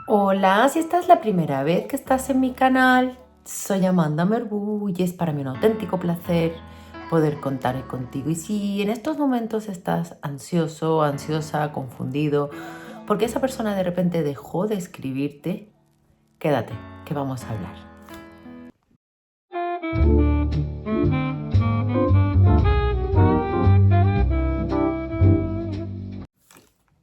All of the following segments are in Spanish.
Hola, si esta es la primera vez que estás en mi canal, soy Amanda Merbu y es para mí un auténtico placer poder contar contigo. Y si en estos momentos estás ansioso, ansiosa, confundido, porque esa persona de repente dejó de escribirte, quédate, que vamos a hablar.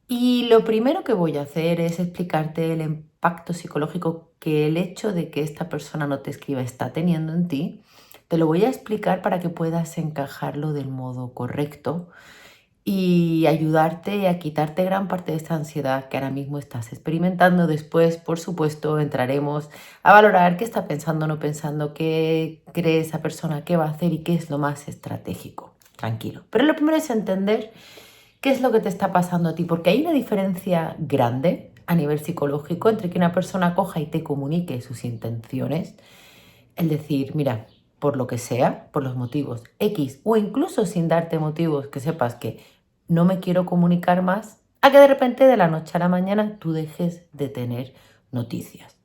Y lo primero que voy a hacer es explicarte el impacto psicológico que el hecho de que esta persona no te escriba está teniendo en ti. Te lo voy a explicar para que puedas encajarlo del modo correcto y ayudarte a quitarte gran parte de esta ansiedad que ahora mismo estás experimentando. Después, por supuesto, entraremos a valorar qué está pensando o no pensando, qué cree esa persona, qué va a hacer y qué es lo más estratégico. Tranquilo. Pero lo primero es entender qué es lo que te está pasando a ti, porque hay una diferencia grande a nivel psicológico entre que una persona coja y te comunique sus intenciones, el decir, mira, por lo que sea, por los motivos X o incluso sin darte motivos, que sepas que no me quiero comunicar más, a que de repente de la noche a la mañana tú dejes de tener noticias.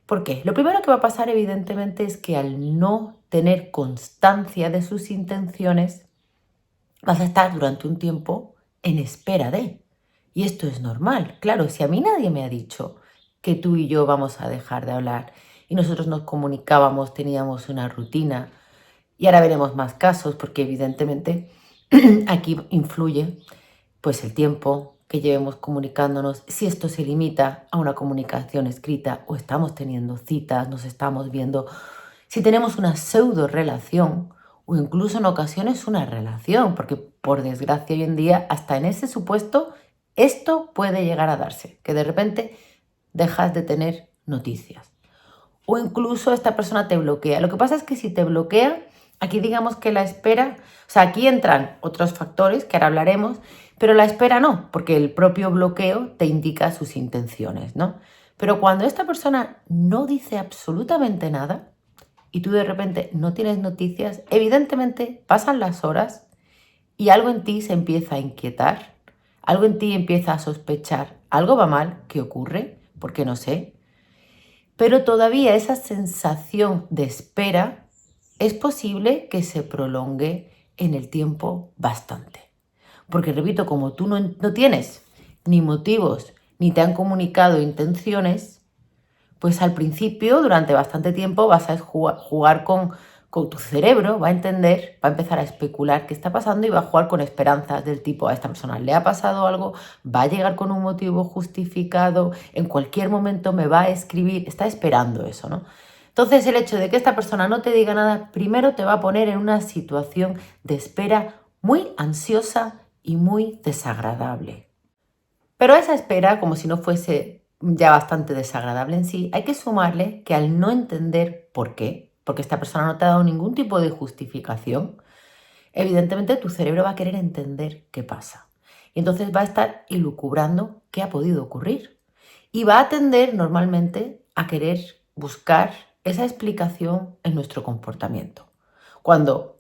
¿Por qué? Lo primero que va a pasar evidentemente es que al no tener constancia de sus intenciones, vas a estar durante un tiempo en espera de. Y esto es normal. Claro, si a mí nadie me ha dicho que tú y yo vamos a dejar de hablar y nosotros nos comunicábamos, teníamos una rutina, y ahora veremos más casos porque evidentemente aquí influye pues el tiempo que llevemos comunicándonos, si esto se limita a una comunicación escrita o estamos teniendo citas, nos estamos viendo, si tenemos una pseudo relación o incluso en ocasiones una relación, porque por desgracia hoy en día hasta en ese supuesto esto puede llegar a darse, que de repente dejas de tener noticias. O incluso esta persona te bloquea. Lo que pasa es que si te bloquea, aquí digamos que la espera, o sea, aquí entran otros factores que ahora hablaremos, pero la espera no, porque el propio bloqueo te indica sus intenciones, ¿no? Pero cuando esta persona no dice absolutamente nada y tú de repente no tienes noticias, evidentemente pasan las horas y algo en ti se empieza a inquietar, algo en ti empieza a sospechar, algo va mal, ¿qué ocurre? Porque no sé. Pero todavía esa sensación de espera es posible que se prolongue en el tiempo bastante. Porque repito, como tú no tienes ni motivos ni te han comunicado intenciones, pues al principio, durante bastante tiempo, vas a jugar con tu cerebro, va a entender, va a empezar a especular qué está pasando y va a jugar con esperanzas del tipo, a esta persona le ha pasado algo, va a llegar con un motivo justificado, en cualquier momento me va a escribir, está esperando eso, ¿no? Entonces el hecho de que esta persona no te diga nada, primero te va a poner en una situación de espera muy ansiosa y muy desagradable. Pero a esa espera, como si no fuese ya bastante desagradable en sí, hay que sumarle que al no entender por qué, porque esta persona no te ha dado ningún tipo de justificación, evidentemente tu cerebro va a querer entender qué pasa. Y entonces va a estar ilucubrando qué ha podido ocurrir. Y va a tender normalmente a querer buscar esa explicación en nuestro comportamiento. Cuando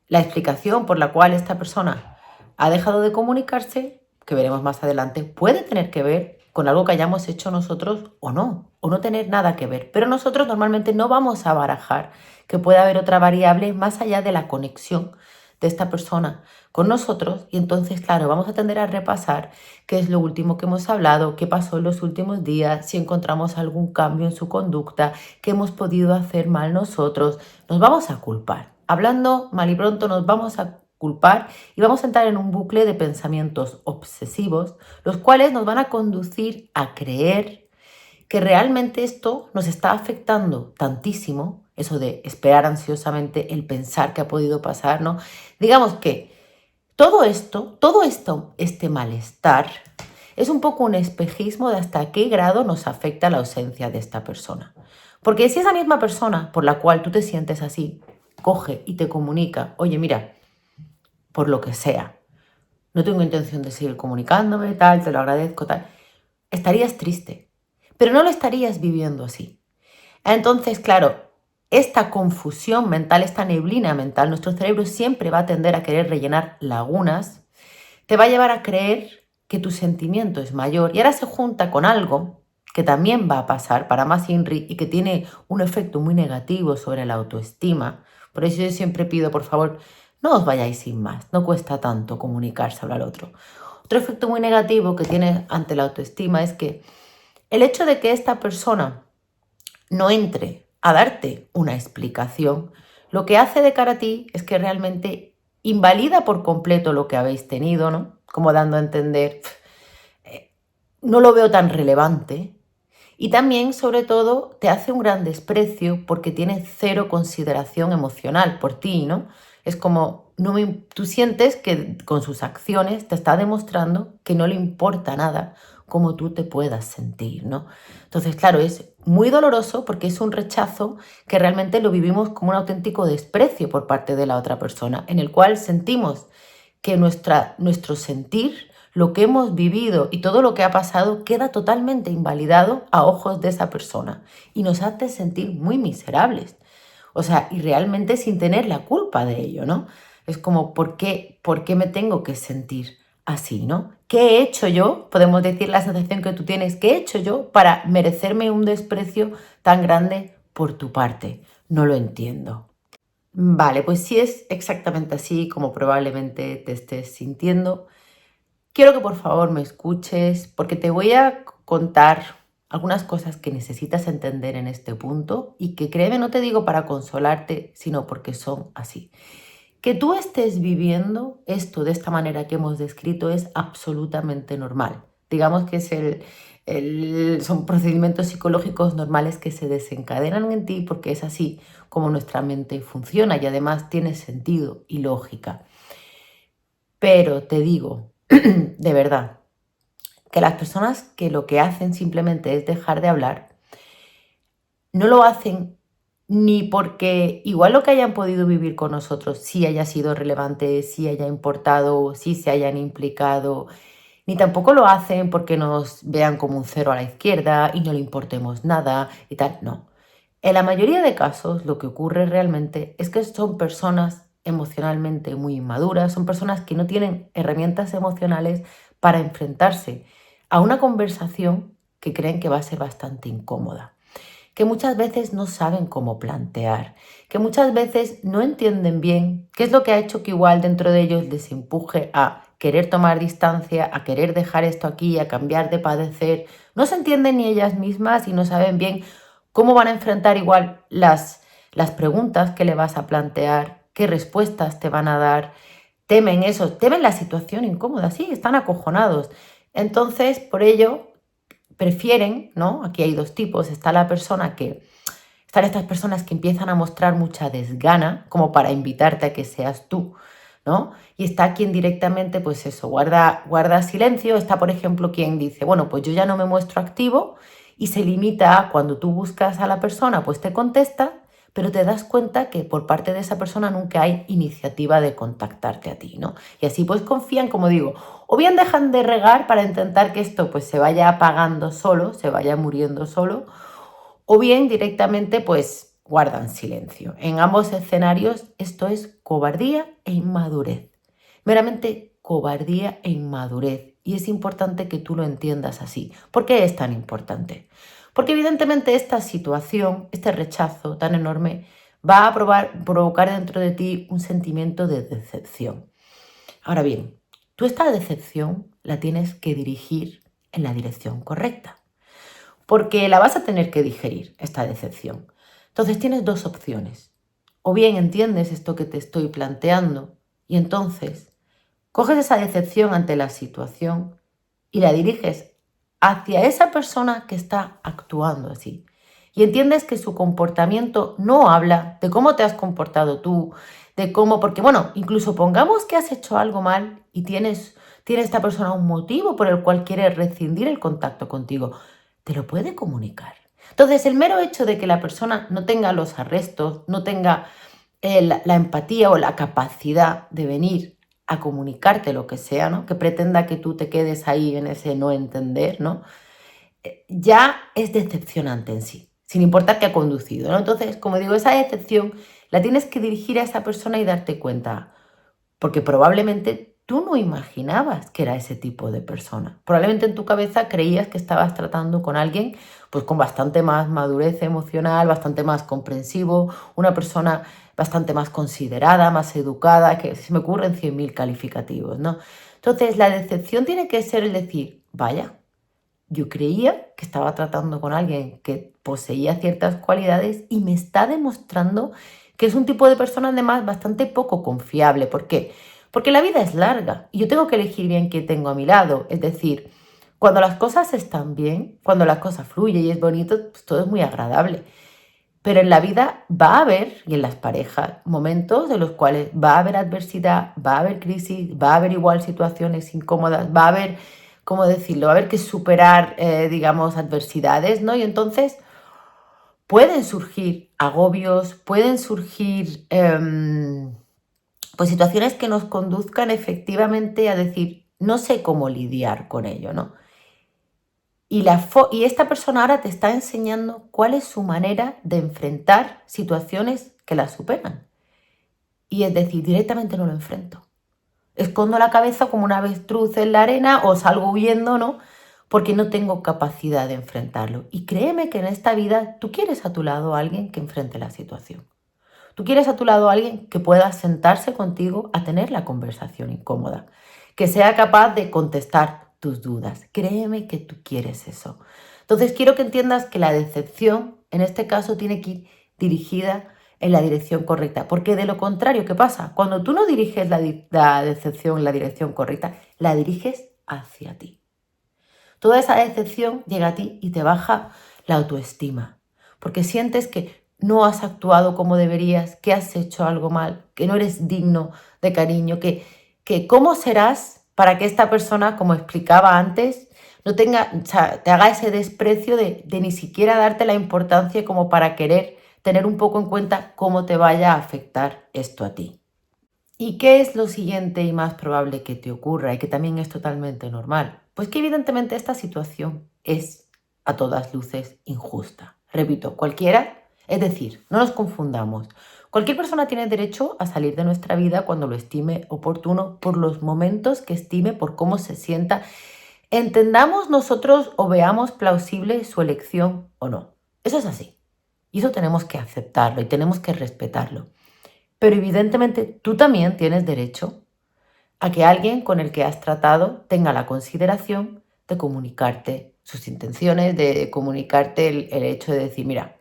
la explicación por la cual esta persona ha dejado de comunicarse, que veremos más adelante, puede tener que ver con algo que hayamos hecho nosotros o no tener nada que ver. Pero nosotros normalmente no vamos a barajar que pueda haber otra variable más allá de la conexión de esta persona con nosotros y entonces, claro, vamos a tender a repasar qué es lo último que hemos hablado, qué pasó en los últimos días, si encontramos algún cambio en su conducta, qué hemos podido hacer mal nosotros, nos vamos a culpar. Hablando mal y pronto nos vamos a culpar y vamos a entrar en un bucle de pensamientos obsesivos, los cuales nos van a conducir a creer que realmente esto nos está afectando tantísimo, eso de esperar ansiosamente, el pensar que ha podido pasar, ¿no? Digamos que este malestar es un poco un espejismo de hasta qué grado nos afecta la ausencia de esta persona. Porque si esa misma persona por la cual tú te sientes así, coge y te comunica, oye, mira, por lo que sea, no tengo intención de seguir comunicándome, tal, te lo agradezco, tal, estarías triste, pero no lo estarías viviendo así. Entonces, claro, esta confusión mental, esta neblina mental, nuestro cerebro siempre va a tender a querer rellenar lagunas, te va a llevar a creer que tu sentimiento es mayor y ahora se junta con algo que también va a pasar para más INRI y que tiene un efecto muy negativo sobre la autoestima. Por eso yo siempre pido, por favor, no os vayáis sin más, no cuesta tanto comunicárselo al otro. Otro efecto muy negativo que tiene ante la autoestima es que el hecho de que esta persona no entre a darte una explicación, lo que hace de cara a ti es que realmente invalida por completo lo que habéis tenido, ¿no? Como dando a entender, no lo veo tan relevante. Y también, sobre todo, te hace un gran desprecio porque tiene cero consideración emocional por ti, ¿no? Es como, tú sientes que con sus acciones te está demostrando que no le importa nada cómo tú te puedas sentir, ¿no? Entonces, claro, es muy doloroso porque es un rechazo que realmente lo vivimos como un auténtico desprecio por parte de la otra persona, en el cual sentimos que nuestro sentir, lo que hemos vivido y todo lo que ha pasado queda totalmente invalidado a ojos de esa persona y nos hace sentir muy miserables. O sea, y realmente sin tener la culpa de ello, ¿no? Es como, ¿por qué me tengo que sentir así, ¿no? ¿Qué he hecho yo? Podemos decir la sensación que tú tienes, ¿qué he hecho yo para merecerme un desprecio tan grande por tu parte? No lo entiendo. Vale, pues si es exactamente así como probablemente te estés sintiendo, quiero que por favor me escuches porque te voy a contar algunas cosas que necesitas entender en este punto y que créeme, no te digo para consolarte, sino porque son así. Que tú estés viviendo esto de esta manera que hemos descrito es absolutamente normal. Digamos que son procedimientos psicológicos normales que se desencadenan en ti porque es así como nuestra mente funciona y además tiene sentido y lógica. Pero te digo, de verdad, que las personas que lo que hacen simplemente es dejar de hablar, no lo hacen ni porque igual lo que hayan podido vivir con nosotros sí haya sido relevante, sí haya importado, sí se hayan implicado, ni tampoco lo hacen porque nos vean como un cero a la izquierda y no le importemos nada y tal, no. En la mayoría de casos lo que ocurre realmente es que son personas emocionalmente muy inmaduras, son personas que no tienen herramientas emocionales para enfrentarse a una conversación que creen que va a ser bastante incómoda, que muchas veces no saben cómo plantear, que muchas veces no entienden bien qué es lo que ha hecho que igual dentro de ellos les empuje a querer tomar distancia, a querer dejar esto aquí, a cambiar de padecer. No se entienden ni ellas mismas y no saben bien cómo van a enfrentar igual las preguntas que le vas a plantear, qué respuestas te van a dar. Temen eso, temen la situación incómoda, sí, están acojonados. Entonces, por ello, prefieren, ¿no? Aquí hay dos tipos. Están estas personas que empiezan a mostrar mucha desgana, como para invitarte a que seas tú, ¿no? Y está quien directamente, pues eso, guarda silencio. Está, por ejemplo, quien dice, bueno, pues yo ya no me muestro activo y se limita a cuando tú buscas a la persona, pues te contesta, pero te das cuenta que por parte de esa persona nunca hay iniciativa de contactarte a ti, ¿no? Y así pues confían, como digo, o bien dejan de regar para intentar que esto pues se vaya apagando solo, se vaya muriendo solo, o bien directamente pues guardan silencio. En ambos escenarios esto es cobardía e inmadurez, meramente cobardía e inmadurez. Y es importante que tú lo entiendas así. ¿Por qué es tan importante? Porque evidentemente esta situación, este rechazo tan enorme, va a provocar dentro de ti un sentimiento de decepción. Ahora bien, tú esta decepción la tienes que dirigir en la dirección correcta, porque la vas a tener que digerir, esta decepción. Entonces tienes dos opciones. O bien entiendes esto que te estoy planteando y entonces coges esa decepción ante la situación y la diriges hacia esa persona que está actuando así. Y entiendes que su comportamiento no habla de cómo te has comportado tú, de cómo, porque bueno, incluso pongamos que has hecho algo mal y tiene esta persona un motivo por el cual quiere rescindir el contacto contigo, te lo puede comunicar. Entonces, el mero hecho de que la persona no tenga los arrestos, no tenga la empatía o la capacidad de venir a comunicarte lo que sea, ¿no? Que pretenda que tú te quedes ahí en ese no entender, ¿no? Ya es decepcionante en sí, sin importar que ha conducido, ¿no? Entonces, como digo, esa decepción la tienes que dirigir a esa persona y darte cuenta, porque probablemente tú no imaginabas que era ese tipo de persona. Probablemente en tu cabeza creías que estabas tratando con alguien pues con bastante más madurez emocional, bastante más comprensivo, una persona bastante más considerada, más educada, que se me ocurren 100.000 calificativos, ¿no? Entonces, la decepción tiene que ser el decir, vaya, yo creía que estaba tratando con alguien que poseía ciertas cualidades y me está demostrando que es un tipo de persona además bastante poco confiable. ¿Por qué? Porque la vida es larga y yo tengo que elegir bien qué tengo a mi lado. Es decir, cuando las cosas están bien, cuando las cosas fluyen y es bonito, pues todo es muy agradable. Pero en la vida va a haber, y en las parejas, momentos en los cuales va a haber adversidad, va a haber crisis, va a haber igual situaciones incómodas, va a haber, ¿cómo decirlo? Va a haber que superar, digamos, adversidades, ¿no? Y entonces pueden surgir agobios, pueden surgir pues situaciones que nos conduzcan efectivamente a decir, no sé cómo lidiar con ello, ¿no? Y esta persona ahora te está enseñando cuál es su manera de enfrentar situaciones que la superan. Y es decir, directamente no lo enfrento. Escondo la cabeza como una avestruz en la arena o salgo huyendo, ¿no? Porque no tengo capacidad de enfrentarlo. Y créeme que en esta vida tú quieres a tu lado a alguien que enfrente la situación. Tú quieres a tu lado a alguien que pueda sentarse contigo a tener la conversación incómoda, que sea capaz de contestar tus dudas. Créeme que tú quieres eso. Entonces quiero que entiendas que la decepción, en este caso, tiene que ir dirigida en la dirección correcta, porque de lo contrario, ¿qué pasa? Cuando tú no diriges la decepción en la dirección correcta, la diriges hacia ti. Toda esa decepción llega a ti y te baja la autoestima, porque sientes que no has actuado como deberías, que has hecho algo mal, que no eres digno de cariño, que cómo serás para que esta persona, como explicaba antes, no tenga, o sea, te haga ese desprecio de ni siquiera darte la importancia como para querer tener un poco en cuenta cómo te vaya a afectar esto a ti. ¿Y qué es lo siguiente y más probable que te ocurra y que también es totalmente normal? Pues que evidentemente esta situación es a todas luces injusta. Repito, cualquiera, es decir, no nos confundamos. Cualquier persona tiene derecho a salir de nuestra vida cuando lo estime oportuno, por los momentos que estime, por cómo se sienta. Entendamos nosotros o veamos plausible su elección o no. Eso es así. Y eso tenemos que aceptarlo y tenemos que respetarlo. Pero evidentemente tú también tienes derecho a que alguien con el que has tratado tenga la consideración de comunicarte sus intenciones, de comunicarte el hecho de decir, mira,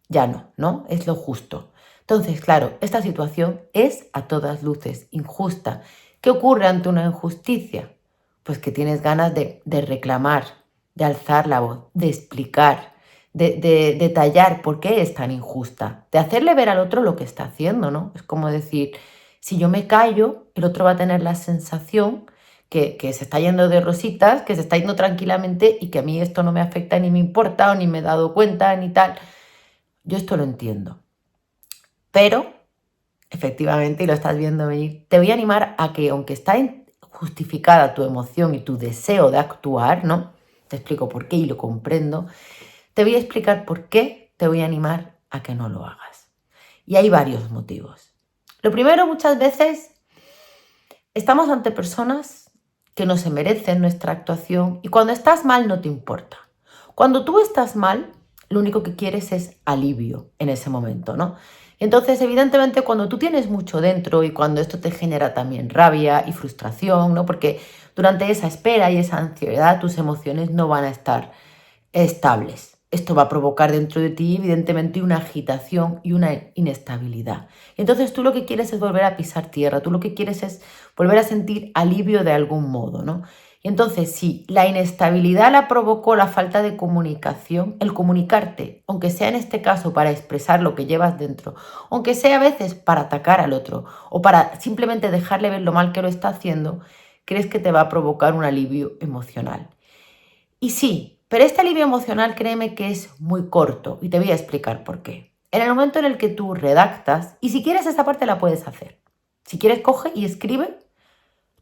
ya no, ¿no? Es lo justo. Entonces, claro, esta situación es a todas luces injusta. ¿Qué ocurre ante una injusticia? Pues que tienes ganas de reclamar, de alzar la voz, de explicar, de detallar por qué es tan injusta, de hacerle ver al otro lo que está haciendo, ¿no? Es como decir, si yo me callo, el otro va a tener la sensación que se está yendo de rositas, que se está yendo tranquilamente y que a mí esto no me afecta ni me importa o ni me he dado cuenta ni tal. Yo esto lo entiendo, pero efectivamente, y lo estás viendo venir, te voy a animar a que, aunque está justificada tu emoción y tu deseo de actuar, ¿no? Te explico por qué y lo comprendo. Te voy a explicar por qué te voy a animar a que no lo hagas. Y hay varios motivos. Lo primero, muchas veces estamos ante personas que no se merecen nuestra actuación y cuando estás mal no te importa. Cuando tú estás mal, lo único que quieres es alivio en ese momento, ¿no? Entonces, evidentemente, cuando tú tienes mucho dentro y cuando esto te genera también rabia y frustración, ¿no? Porque durante esa espera y esa ansiedad tus emociones no van a estar estables. Esto va a provocar dentro de ti, evidentemente, una agitación y una inestabilidad. Entonces tú lo que quieres es volver a pisar tierra, tú lo que quieres es volver a sentir alivio de algún modo, ¿no? Y entonces, si la inestabilidad la provocó la falta de comunicación, el comunicarte, aunque sea en este caso para expresar lo que llevas dentro, aunque sea a veces para atacar al otro o para simplemente dejarle ver lo mal que lo está haciendo, crees que te va a provocar un alivio emocional. Y sí, pero este alivio emocional créeme que es muy corto y te voy a explicar por qué. En el momento en el que tú redactas, y si quieres esta parte la puedes hacer. Si quieres coge y escribe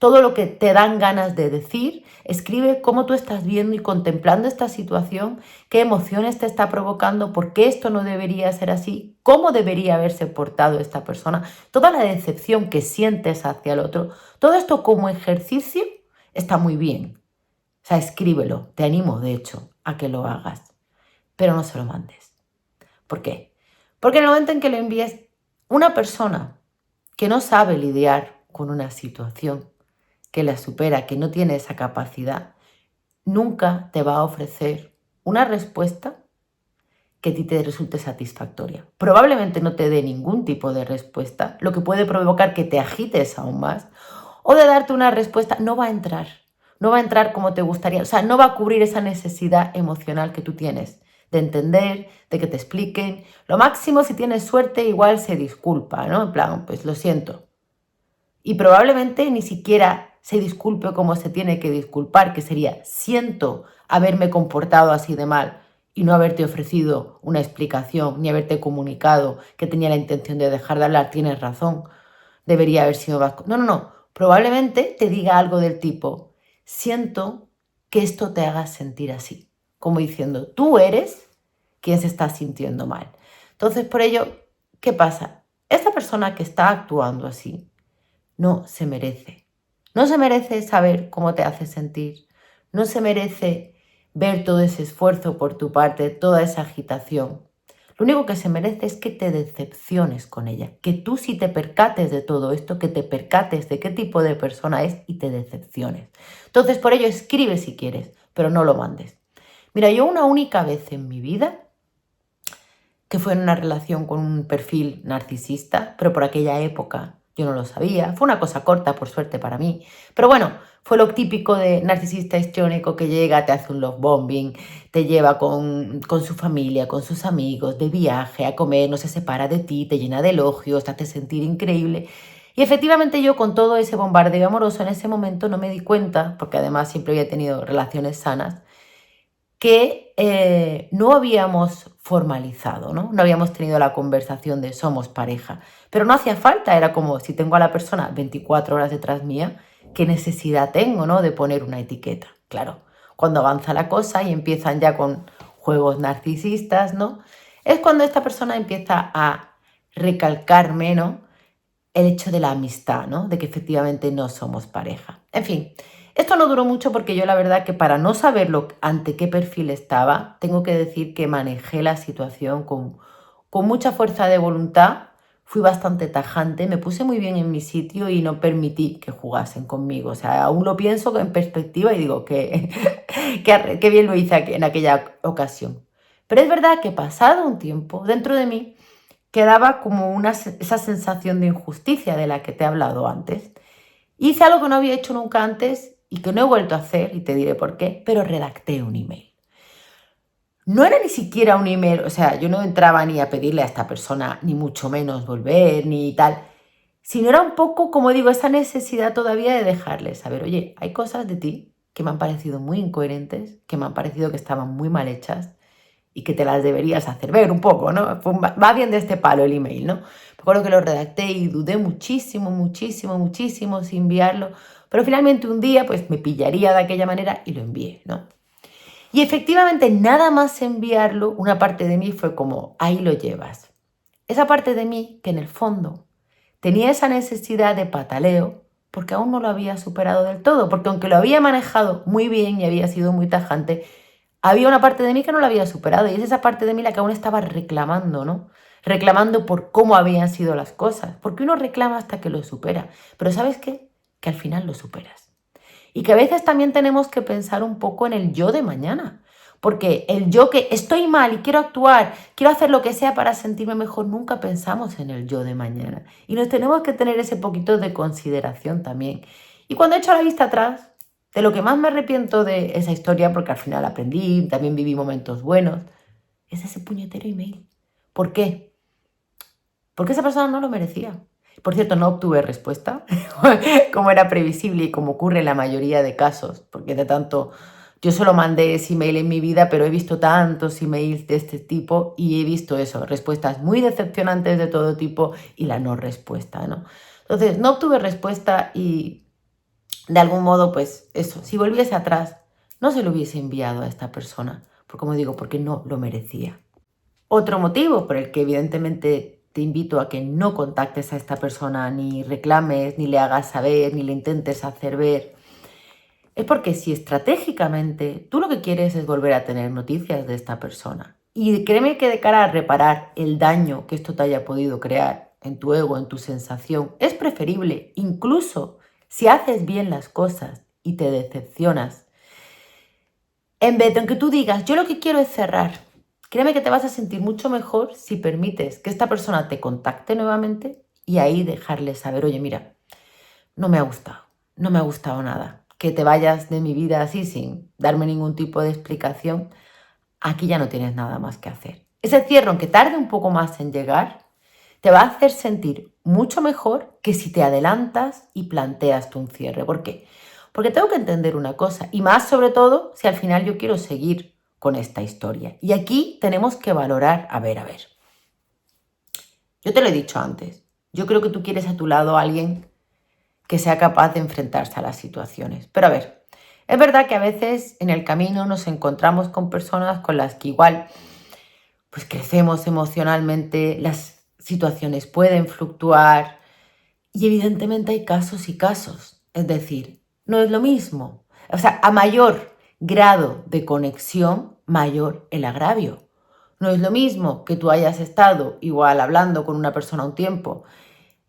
todo lo que te dan ganas de decir. Escribe cómo tú estás viendo y contemplando esta situación, qué emociones te está provocando, por qué esto no debería ser así, cómo debería haberse portado esta persona, toda la decepción que sientes hacia el otro. Todo esto como ejercicio está muy bien. O sea, escríbelo, te animo de hecho a que lo hagas, pero no se lo mandes. ¿Por qué? Porque en el momento en que lo envíes, una persona que no sabe lidiar con una situación, que la supera, que no tiene esa capacidad, nunca te va a ofrecer una respuesta que a ti te resulte satisfactoria. Probablemente no te dé ningún tipo de respuesta, lo que puede provocar que te agites aún más, o de darte una respuesta, no va a entrar. No va a entrar como te gustaría, o sea, no va a cubrir esa necesidad emocional que tú tienes de entender, de que te expliquen. Lo máximo, si tienes suerte, igual se disculpa, ¿no? En plan, pues lo siento. Y probablemente ni siquiera se disculpe como se tiene que disculpar, que sería, siento haberme comportado así de mal y no haberte ofrecido una explicación, ni haberte comunicado que tenía la intención de dejar de hablar, tienes razón, debería haber sido más... No, no, no, probablemente te diga algo del tipo, siento que esto te haga sentir así, como diciendo, tú eres quien se está sintiendo mal. Entonces, por ello, ¿qué pasa? Esta persona que está actuando así, no se merece. No se merece saber cómo te hace sentir. No se merece ver todo ese esfuerzo por tu parte, toda esa agitación. Lo único que se merece es que te decepciones con ella, que tú sí te percates de todo esto, que te percates de qué tipo de persona es y te decepciones. Entonces, por ello, escribe si quieres, pero no lo mandes. Mira, yo una única vez en mi vida, que fue en una relación con un perfil narcisista, pero por aquella época yo no lo sabía. Fue una cosa corta, por suerte para mí. Pero bueno, fue lo típico de narcisista histriónico que llega, te hace un love bombing, te lleva con su familia, con sus amigos, de viaje, a comer, no se separa de ti, te llena de elogios, te hace sentir increíble. Y efectivamente yo con todo ese bombardeo amoroso en ese momento no me di cuenta, porque además siempre había tenido relaciones sanas, que no habíamos formalizado, ¿no? No habíamos tenido la conversación de somos pareja, pero no hacía falta, era como si tengo a la persona 24 horas detrás mía, ¿qué necesidad tengo, ¿no? De poner una etiqueta? Claro, cuando avanza la cosa y empiezan ya con juegos narcisistas, ¿no? Es cuando esta persona empieza a recalcarme, ¿no? El hecho de la amistad, ¿no? De que efectivamente no somos pareja. En fin, esto no duró mucho porque yo la verdad que para no saberlo ante qué perfil estaba, tengo que decir que manejé la situación con mucha fuerza de voluntad, fui bastante tajante, me puse muy bien en mi sitio y no permití que jugasen conmigo. O sea, aún lo pienso en perspectiva y digo que, que bien lo hice en aquella ocasión. Pero es verdad que pasado un tiempo, dentro de mí, quedaba como esa sensación de injusticia de la que te he hablado antes. Hice algo que no había hecho nunca antes y que no he vuelto a hacer, y te diré por qué, pero redacté un email. No era ni siquiera un email, o sea, yo no entraba ni a pedirle a esta persona, ni mucho menos volver, ni tal, sino era un poco, como digo, esa necesidad todavía de dejarle saber, oye, hay cosas de ti que me han parecido muy incoherentes, que me han parecido que estaban muy mal hechas, y que te las deberías hacer ver un poco, ¿no? Va bien de este palo el email, ¿no? Me acuerdo que lo redacté y dudé muchísimo, muchísimo, muchísimo sin enviarlo, pero finalmente un día pues me pillaría de aquella manera y lo envié, ¿no? Y efectivamente nada más enviarlo, una parte de mí fue como, ahí lo llevas. Esa parte de mí que en el fondo tenía esa necesidad de pataleo porque aún no lo había superado del todo, porque aunque lo había manejado muy bien y había sido muy tajante, había una parte de mí que no la había superado y es esa parte de mí la que aún estaba reclamando, ¿no? Reclamando por cómo habían sido las cosas, porque uno reclama hasta que lo supera, pero ¿sabes qué? Que al final lo superas. Y que a veces también tenemos que pensar un poco en el yo de mañana, porque el yo que estoy mal y quiero actuar, quiero hacer lo que sea para sentirme mejor, nunca pensamos en el yo de mañana. Y nos tenemos que tener ese poquito de consideración también. Y cuando echo la vista atrás, de lo que más me arrepiento de esa historia, porque al final aprendí, también viví momentos buenos, es ese puñetero email. ¿Por qué? Porque esa persona no lo merecía. Por cierto, no obtuve respuesta, como era previsible y como ocurre en la mayoría de casos, porque de tanto, yo solo mandé ese email en mi vida, pero he visto tantos emails de este tipo y he visto eso, respuestas muy decepcionantes de todo tipo y la no respuesta, ¿no? Entonces, no obtuve respuesta y de algún modo, pues eso, si volviese atrás, no se lo hubiese enviado a esta persona, porque como digo, porque no lo merecía. Otro motivo por el que evidentemente te invito a que no contactes a esta persona, ni reclames, ni le hagas saber, ni le intentes hacer ver, es porque si estratégicamente tú lo que quieres es volver a tener noticias de esta persona, y créeme que de cara a reparar el daño que esto te haya podido crear en tu ego, en tu sensación, es preferible, incluso si haces bien las cosas y te decepcionas, en vez de aunque tú digas, yo lo que quiero es cerrar, créeme que te vas a sentir mucho mejor si permites que esta persona te contacte nuevamente y ahí dejarle saber, oye, mira, no me ha gustado, no me ha gustado nada. Que te vayas de mi vida así sin darme ningún tipo de explicación, aquí ya no tienes nada más que hacer. Ese cierre, aunque tarde un poco más en llegar, te va a hacer sentir mucho mejor que si te adelantas y planteas tú un cierre. ¿Por qué? Porque tengo que entender una cosa, y más sobre todo si al final yo quiero seguir con esta historia. Y aquí tenemos que valorar, a ver, yo te lo he dicho antes, yo creo que tú quieres a tu lado a alguien que sea capaz de enfrentarse a las situaciones. Pero a ver, es verdad que a veces en el camino nos encontramos con personas con las que igual pues crecemos emocionalmente, las situaciones pueden fluctuar y evidentemente hay casos y casos. Es decir, no es lo mismo. O sea, a mayor grado de conexión, mayor el agravio. No es lo mismo que tú hayas estado igual hablando con una persona un tiempo.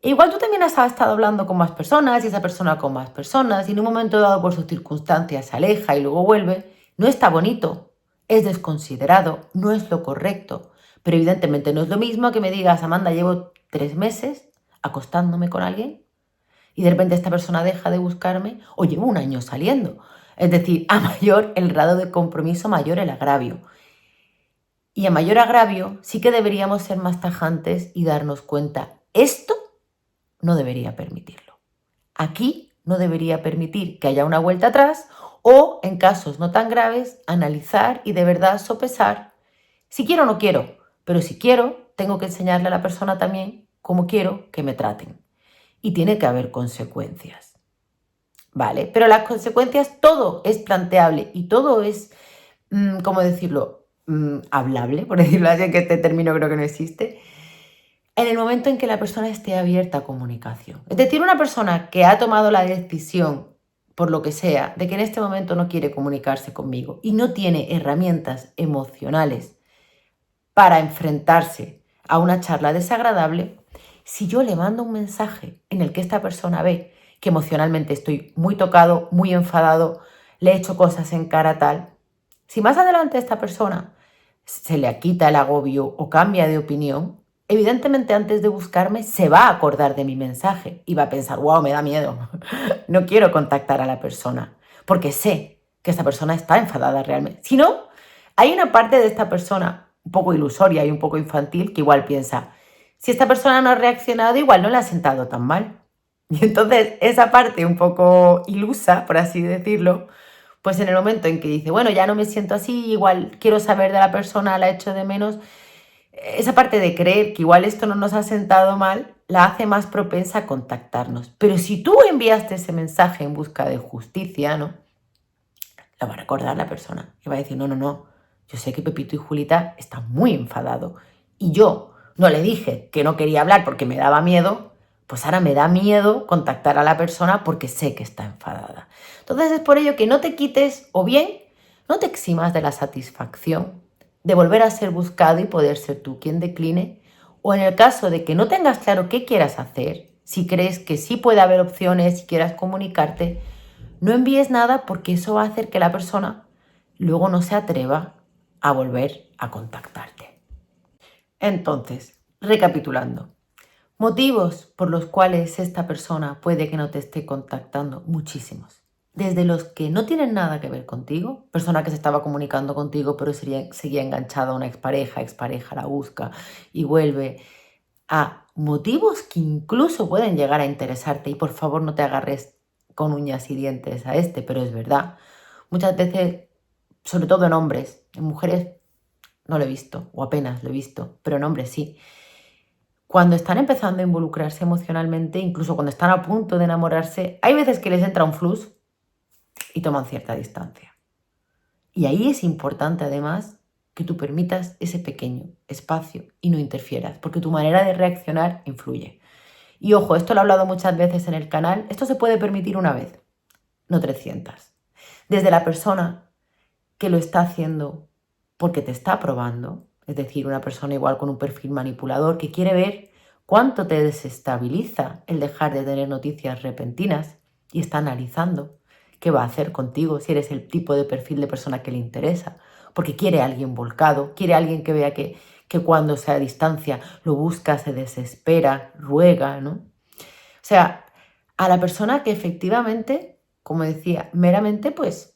E igual tú también has estado hablando con más personas y esa persona con más personas y en un momento dado por sus circunstancias se aleja y luego vuelve. No está bonito, es desconsiderado, no es lo correcto. Pero evidentemente no es lo mismo que me digas, Amanda, llevo 3 meses acostándome con alguien y de repente esta persona deja de buscarme o llevo un año saliendo. Es decir, a mayor el grado de compromiso, mayor el agravio. Y a mayor agravio sí que deberíamos ser más tajantes y darnos cuenta, esto no debería permitirlo. Aquí no debería permitir que haya una vuelta atrás o, en casos no tan graves, analizar y de verdad sopesar si quiero o no quiero. Pero si quiero, tengo que enseñarle a la persona también cómo quiero que me traten. Y tiene que haber consecuencias. ¿Vale? Pero las consecuencias, todo es planteable y todo es, ¿cómo decirlo? Hablable, por decirlo así, que este término creo que no existe, en el momento en que la persona esté abierta a comunicación. Es decir, una persona que ha tomado la decisión, por lo que sea, de que en este momento no quiere comunicarse conmigo y no tiene herramientas emocionales para enfrentarse a una charla desagradable, si yo le mando un mensaje en el que esta persona ve que emocionalmente estoy muy tocado, muy enfadado, le he hecho cosas en cara tal, si más adelante esta persona se le quita el agobio o cambia de opinión, evidentemente antes de buscarme se va a acordar de mi mensaje y va a pensar, wow, me da miedo, no quiero contactar a la persona, porque sé que esta persona está enfadada realmente. Si no, hay una parte de esta persona un poco ilusoria y un poco infantil que igual piensa, si esta persona no ha reaccionado, igual no le ha sentado tan mal. Y entonces esa parte un poco ilusa, por así decirlo, pues en el momento en que dice, bueno, ya no me siento así, igual quiero saber de la persona, la echo de menos, esa parte de creer que igual esto no nos ha sentado mal, la hace más propensa a contactarnos. Pero si tú enviaste ese mensaje en busca de justicia, ¿no? La va a recordar la persona y va a decir, no, no, no, yo sé que Pepito y Julita están muy enfadados y yo no le dije que no quería hablar porque me daba miedo, pues ahora me da miedo contactar a la persona porque sé que está enfadada. Entonces es por ello que no te quites o bien no te eximas de la satisfacción de volver a ser buscado y poder ser tú quien decline, o en el caso de que no tengas claro qué quieras hacer, si crees que sí puede haber opciones, si quieras comunicarte, no envíes nada porque eso va a hacer que la persona luego no se atreva a volver a contactarte. Entonces, recapitulando, motivos por los cuales esta persona puede que no te esté contactando, muchísimos. Desde los que no tienen nada que ver contigo, persona que se estaba comunicando contigo pero seguía enganchada a una expareja la busca y vuelve, a motivos que incluso pueden llegar a interesarte y por favor no te agarres con uñas y dientes a este, pero es verdad. Muchas veces, sobre todo en hombres, en mujeres no lo he visto o apenas lo he visto, pero en hombres sí. cuando están empezando a involucrarse emocionalmente, incluso cuando están a punto de enamorarse, hay veces que les entra un flux y toman cierta distancia. Y ahí es importante además que tú permitas ese pequeño espacio y no interfieras, porque tu manera de reaccionar influye. Y ojo, esto lo he hablado muchas veces en el canal, esto se puede permitir una vez, no 300. Desde la persona que lo está haciendo porque te está probando, es decir, una persona igual con un perfil manipulador que quiere ver cuánto te desestabiliza el dejar de tener noticias repentinas y está analizando qué va a hacer contigo si eres el tipo de perfil de persona que le interesa, porque quiere a alguien volcado, quiere a alguien que vea que cuando se a distancia lo busca, se desespera, ruega, ¿no? O sea, a la persona que efectivamente, como decía, meramente pues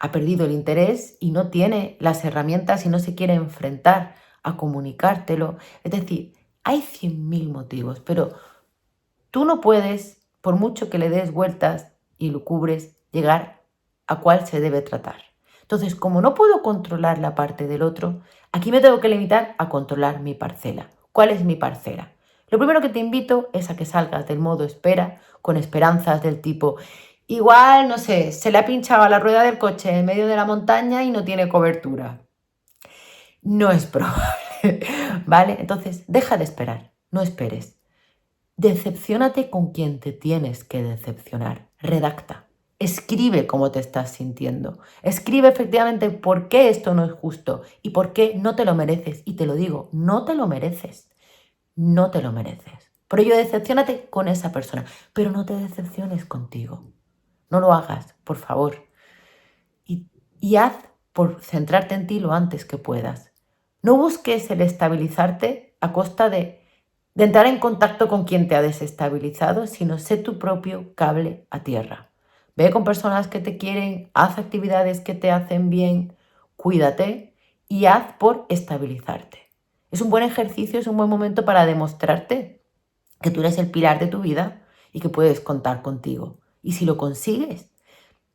ha perdido el interés y no tiene las herramientas y no se quiere enfrentar a comunicártelo. Es decir, hay 100.000 motivos, pero tú no puedes, por mucho que le des vueltas y lo cubres, llegar a cuál se debe tratar. Entonces, como no puedo controlar la parte del otro, aquí me tengo que limitar a controlar mi parcela. ¿Cuál es mi parcela? Lo primero que te invito es a que salgas del modo espera con esperanzas del tipo, igual, no sé, se le ha pinchado a la rueda del coche en medio de la montaña y no tiene cobertura. No es probable, ¿vale? Entonces, deja de esperar, no esperes. Decepciónate con quien te tienes que decepcionar. Redacta. Escribe cómo te estás sintiendo. Escribe efectivamente por qué esto no es justo y por qué no te lo mereces. Y te lo digo, no te lo mereces. No te lo mereces. Por ello, decepciónate con esa persona, pero no te decepciones contigo. No lo hagas, por favor. Y haz por centrarte en ti lo antes que puedas. No busques el estabilizarte a costa de entrar en contacto con quien te ha desestabilizado, sino sé tu propio cable a tierra. Ve con personas que te quieren, haz actividades que te hacen bien, cuídate y haz por estabilizarte. Es un buen ejercicio, es un buen momento para demostrarte que tú eres el pilar de tu vida y que puedes contar contigo. Y si lo consigues,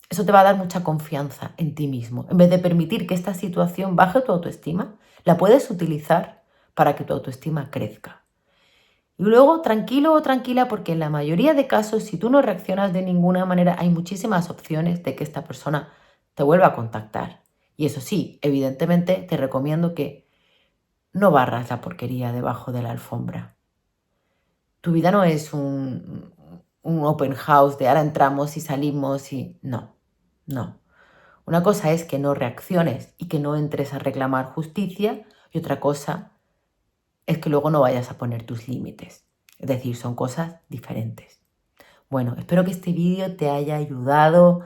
eso te va a dar mucha confianza en ti mismo. En vez de permitir que esta situación baje tu autoestima, la puedes utilizar para que tu autoestima crezca. Y luego, tranquilo o tranquila, porque en la mayoría de casos, si tú no reaccionas de ninguna manera, hay muchísimas opciones de que esta persona te vuelva a contactar. Y eso sí, evidentemente te recomiendo que no barras la porquería debajo de la alfombra. Tu vida no es un open house de ahora entramos y salimos y no, no. Una cosa es que no reacciones y que no entres a reclamar justicia y otra cosa es que luego no vayas a poner tus límites. Es decir, son cosas diferentes. Bueno, espero que este vídeo te haya ayudado,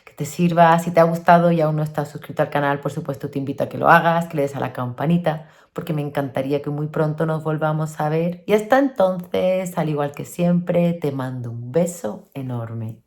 que te sirva. Si te ha gustado y aún no estás suscrito al canal, por supuesto te invito a que lo hagas, que le des a la campanita, porque me encantaría que muy pronto nos volvamos a ver. Y hasta entonces, al igual que siempre, te mando un beso enorme.